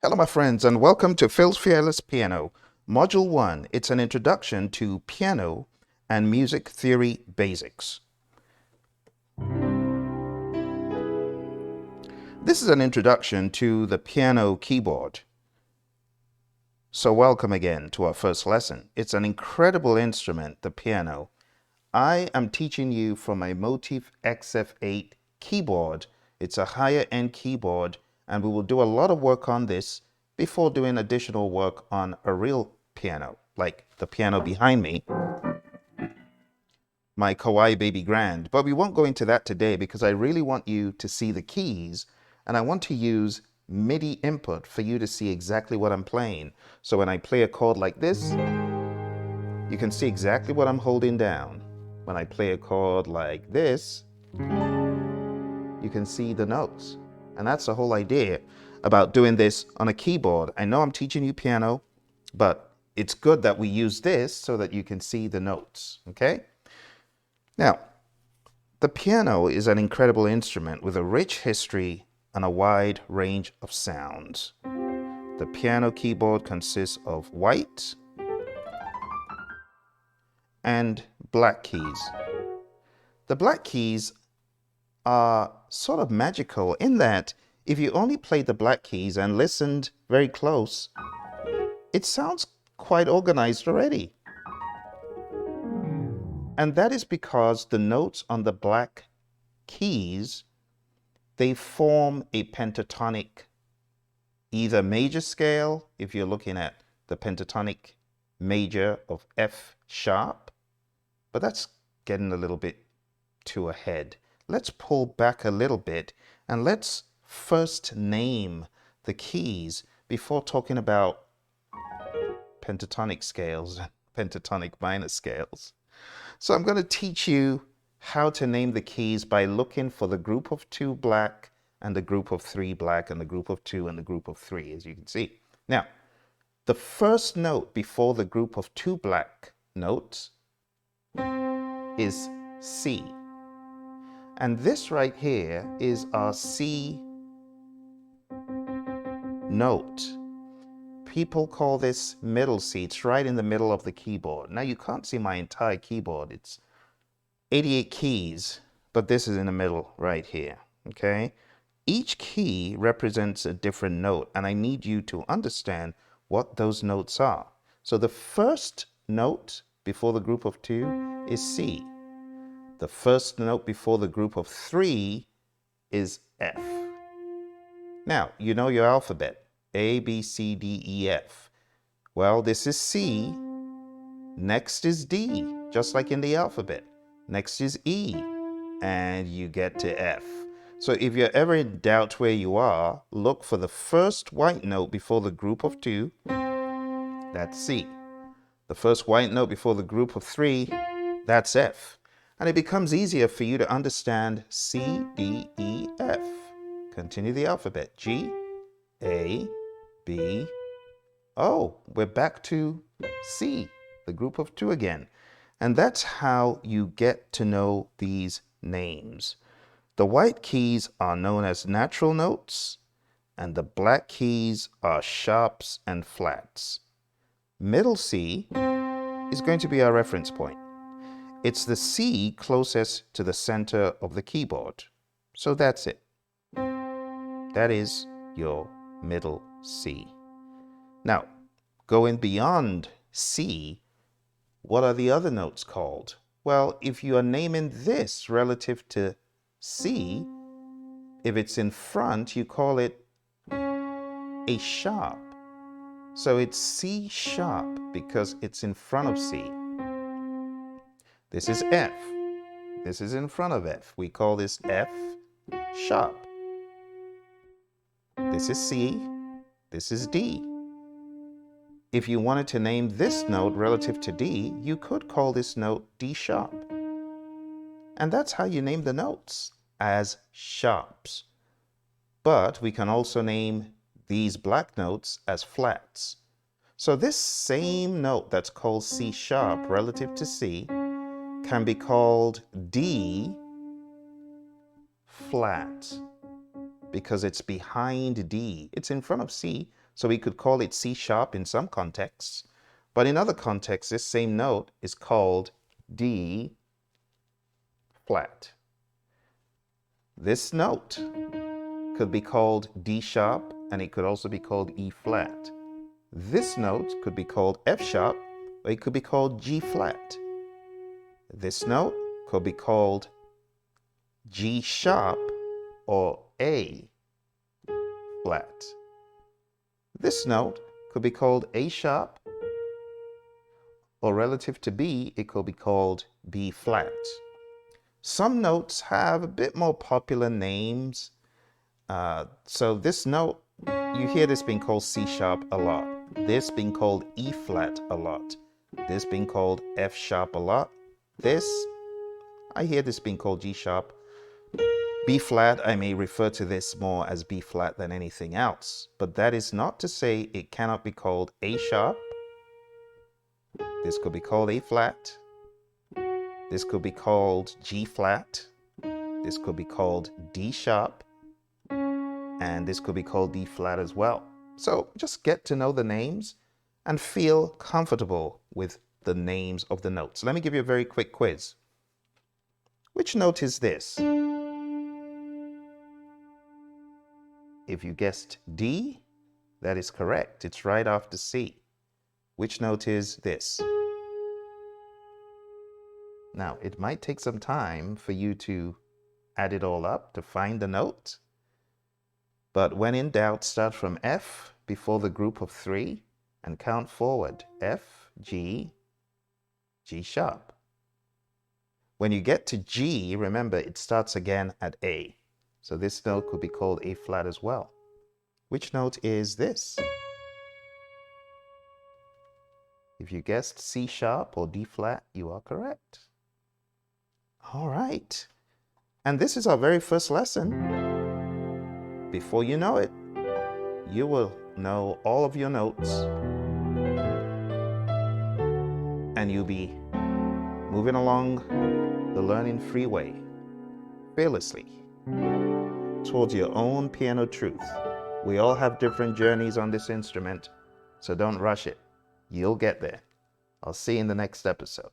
Hello, my friends, and welcome to Phil's Fearless Piano, Module 1. It's an introduction to piano and music theory basics. This is an introduction to the piano keyboard. So welcome again to our first lesson. It's an incredible instrument, the piano. I am teaching you from a Motif XF8 keyboard. It's a higher end keyboard, and we will do a lot of work on this before doing additional work on a real piano, like the piano behind me, my Kawai Baby Grand. But we won't go into that today because I really want you to see the keys, and I want to use MIDI input for you to see exactly what I'm playing. So when I play a chord like this, you can see exactly what I'm holding down. When I play a chord like this, you can see the notes. And that's the whole idea about doing this on a keyboard. I know I'm teaching you piano, but it's good that we use this so that you can see the notes, okay? Now, the piano is an incredible instrument with a rich history and a wide range of sounds. The piano keyboard consists of white and black keys. The black keys are sort of magical in that if you only played the black keys and listened very close, it sounds quite organized already. And that is because the notes on the black keys, they form a pentatonic, either major scale, if you're looking at the pentatonic major of F sharp, but that's getting a little bit too ahead. Let's pull back a little bit and let's first name the keys before talking about pentatonic scales and pentatonic minor scales. So I'm going to teach you how to name the keys by looking for the group of 2 black and the group of 3 black and the group of 2 and the group of 3, as you can see. Now, the first note before the group of 2 black notes is C. And this right here is our C note. People call this middle C. It's right in the middle of the keyboard. Now you can't see my entire keyboard. It's 88 keys, but this is in the middle right here, okay? Each key represents a different note, and I need you to understand what those notes are. So the first note before the group of 2 is C. The first note before the group of 3 is F. Now, you know your alphabet, A, B, C, D, E, F. Well, this is C. Next is D, just like in the alphabet. Next is E, and you get to F. So if you're ever in doubt where you are, look for the first white note before the group of 2. That's C. The first white note before the group of 3, that's F. And it becomes easier for you to understand C, D, E, F. Continue the alphabet. G, A, B. Oh, we're back to C, the group of 2 again. And that's how you get to know these names. The white keys are known as natural notes, and the black keys are sharps and flats. Middle C is going to be our reference point. It's the C closest to the center of the keyboard. So that's it. That is your middle C. Now, going beyond C, what are the other notes called? Well, if you are naming this relative to C, if it's in front, you call it a sharp. So it's C sharp because it's in front of C. This is F. This is in front of F. We call this F sharp. This is C. This is D. If you wanted to name this note relative to D, you could call this note D sharp. And that's how you name the notes, as sharps. But we can also name these black notes as flats. So this same note that's called C sharp relative to C can be called D flat because it's behind D. It's in front of C, So we could call it C sharp in some contexts, but in other contexts, this same note is called D flat. This note could be called D sharp, and it could also be called E flat. This note could be called F sharp, or it could be called G flat. This note could be called G sharp or A flat. This note could be called A sharp, or relative to B, it could be called B flat. Some notes have a bit more popular names. So this note, you hear this being called C sharp a lot. This being called E flat a lot. This being called F sharp a lot. I hear this being called G sharp. B flat, I may refer to this more as B flat than anything else, but that is not to say it cannot be called A sharp. This could be called A flat. This could be called G flat. This could be called D sharp. And this could be called D flat as well. So just get to know the names and feel comfortable with the names of the notes. Let me give you a very quick quiz. Which note is this? If you guessed D, that is correct. It's right after C. Which note is this? Now, it might take some time for you to add it all up to find the note. But when in doubt, start from F before the group of 3 and count forward. F, G, G sharp. When you get to G, remember it starts again at A. So this note could be called A flat as well. Which note is this? If you guessed C sharp or D flat, you are correct. All right. And this is our very first lesson. Before you know it, you will know all of your notes, and you'll be moving along the learning freeway fearlessly towards your own piano truth. We all have different journeys on this instrument, so don't rush it. You'll get there. I'll see you in the next episode.